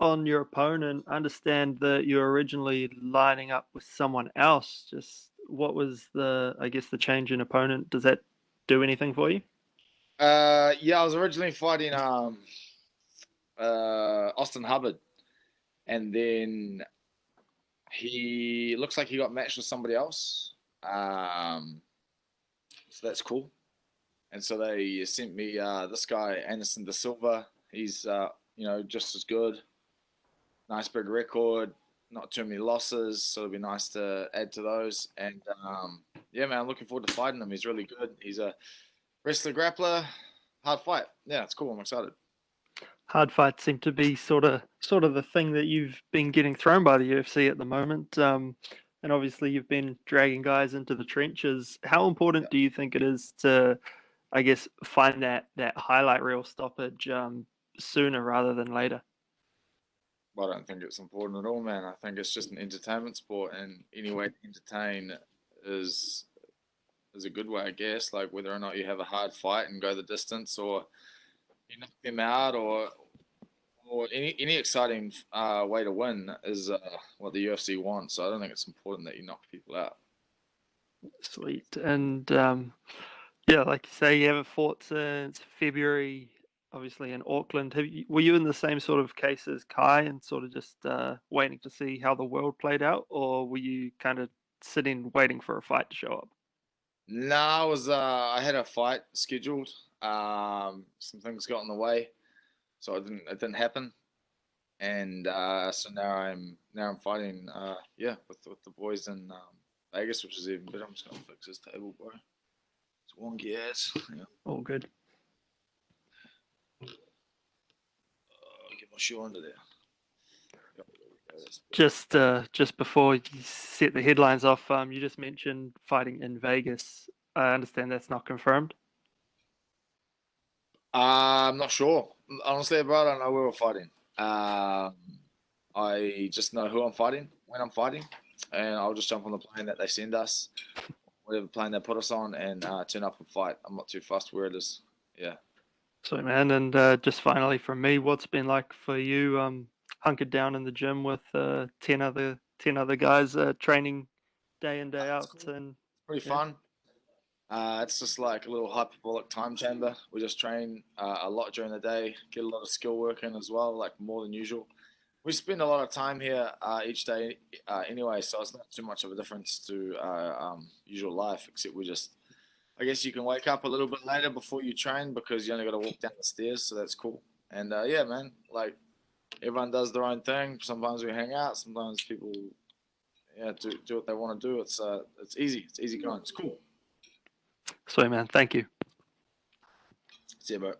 on your opponent, I understand that you're originally lining up with someone else. Just what was I guess, the change in opponent? Does that do anything for you? Yeah, I was originally fighting Austin Hubbard, and then he looks like he got matched with somebody else. Um, so that's cool. And so they sent me this guy Alex da Silva. He's just as good. Nice big record, not too many losses, so it'll be nice to add to those. And yeah, man, I'm looking forward to fighting him. He's really good. He's a wrestler grappler, hard fight. Yeah, it's cool. I'm excited. Hard fights seem to be sort of the thing that you've been getting thrown by the UFC at the moment. And obviously you've been dragging guys into the trenches. How Yeah. important do you think it is to, I guess, find that highlight reel stoppage sooner rather than later? I don't think it's important at all, man. I think it's just an entertainment sport, and any way to entertain is is a good way, I guess. Like whether or not you have a hard fight and go the distance, or you knock them out, or any exciting way to win is what the UFC wants. So I don't think it's important that you knock people out. Sweet. And yeah, like you say, you haven't fought since February, obviously in Auckland. Were you in the same sort of case as Kai and sort of just waiting to see how the world played out, or were you kind of sitting waiting for a fight to show up? No, I had a fight scheduled. Some things got in the way, so it didn't happen. And so now I'm fighting yeah with the boys in Vegas, which is even better. I'm just gonna fix this table, bro. It's wonky ass. Yeah. All good. Get my shoe under there. Yep, there we go. That's better. Just before you set the headlines off, you just mentioned fighting in Vegas. I understand that's not confirmed. I'm not sure. Honestly, bro, I don't know where we're fighting. Um, I just know who I'm fighting, when I'm fighting, and I'll just jump on the plane that they send us, whatever plane they put us on, and turn up and fight. I'm not too fussed where it is. Yeah. So, man, and just finally from me, what's been like for you, hunkered down in the gym with 10 other guys training day in day It's out, cool. and It's pretty yeah, fun. It's just like a little hyperbolic time chamber. We just train a lot during the day, get a lot of skill work in as well, like more than usual. We spend a lot of time here each day anyway, so it's not too much of a difference to usual life, except we just, I guess you can wake up a little bit later before you train because you only got to walk down the stairs, so that's cool. And yeah, man, like everyone does their own thing. Sometimes we hang out, sometimes people yeah do what they want to do. It's easy, it's easy going, it's cool. so man, thank you. See you, bro.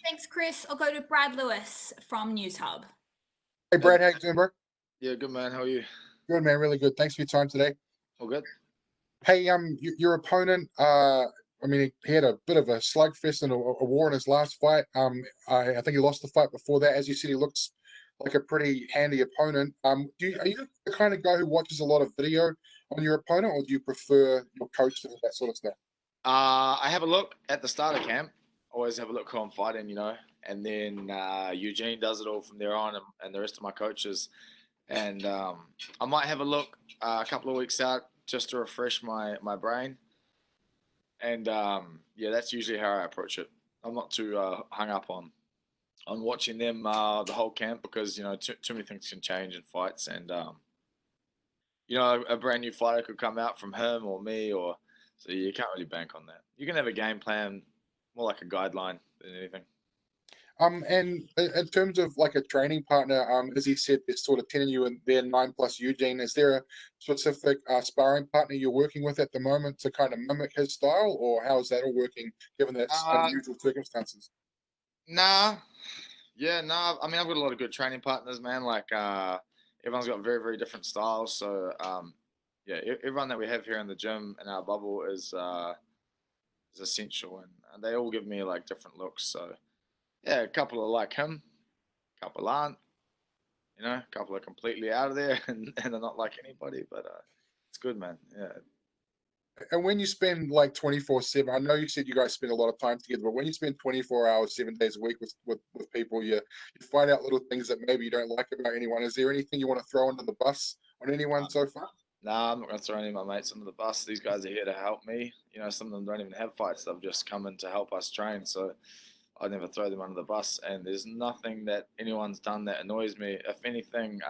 Thanks, Chris. I'll go to Brad Lewis from News Hub. Hey Brad, how you doing, bro? Yeah, good man. How are you? Good man, really good. Thanks for your time today. All good. Hey, your opponent, I mean, he had a bit of a slugfest and a war in his last fight. I think he lost the fight before that. As you said, he looks like a pretty handy opponent. Are you the kind of guy who watches a lot of video on your opponent, or do you prefer your coach and that sort of stuff? I have a look at the start of camp. Always have a look who I'm fighting, and then Eugene does it all from there on, and the rest of my coaches. And I might have a look a couple of weeks out just to refresh my brain. And yeah, that's usually how I approach it. I'm not too hung up on watching them the whole camp because too many things can change in fights, and a brand new fighter could come out from him or me, or so you can't really bank on that. You can have a game plan, more like a guideline than anything. And in terms of like a training partner, as he said, there's sort of 10 of you and there 9 plus Eugene. Is there a specific sparring partner you're working with at the moment to kind of mimic his style, or how is that all working given that's Uh, unusual circumstances? nah, yeah, nah. I mean, I've got a lot of good training partners, man. Like, everyone's got very, very different styles. So, yeah, everyone that we have here in the gym in our bubble is essential, and they all give me like different looks. So, yeah, a couple are like him, a couple aren't. A couple are completely out of there, and they're not like anybody. But it's good, man. Yeah, And when you spend like 24/7, I know you said you guys spend a lot of time together, but when you spend 24 hours, 7 days a week with people, you find out little things that maybe you don't like about anyone. Is there anything you want to throw under the bus on anyone so far? Nah, I'm not going to throw any of my mates under the bus. These guys are here to help me. You know, some of them don't even have fights. They've just come in to help us train. So I never throw them under the bus. And there's nothing that anyone's done that annoys me. If anything,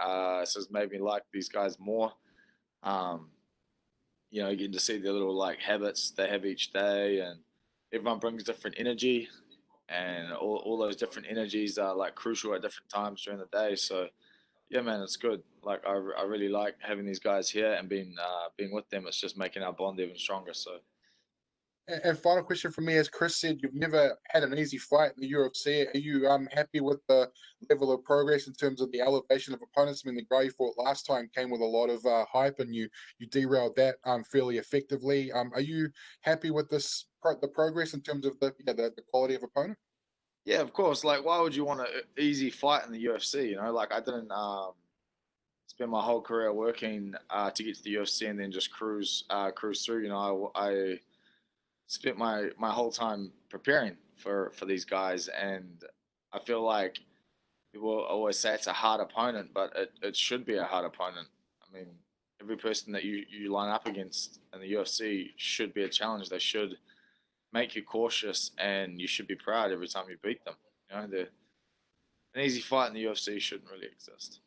it's just made me like these guys more. Um, you know, getting to see the little like habits they have each day, and everyone brings different energy, and all those different energies are like crucial at different times during the day. So yeah, man, it's good. Like I really like having these guys here and being with them. It's just making our bond even stronger. So And final question from me, as Chris said, you've never had an easy fight in the UFC. Are you happy with the level of progress in terms of the elevation of opponents? I mean, the guy you fought last time came with a lot of hype, and you derailed that fairly effectively. Are you happy with the progress in terms of the quality of opponent? yeah, of course. Like, why would you want an easy fight in the UFC? You know, like I didn't spend my whole career working to get to the UFC and then just cruise through. You know, I spent my whole time preparing for these guys, and I feel like people always say it's a hard opponent, but it should be a hard opponent. I mean, every person that you line up against in the UFC should be a challenge. They should make you cautious, and you should be proud every time you beat them. You know, an easy fight in the UFC shouldn't really exist.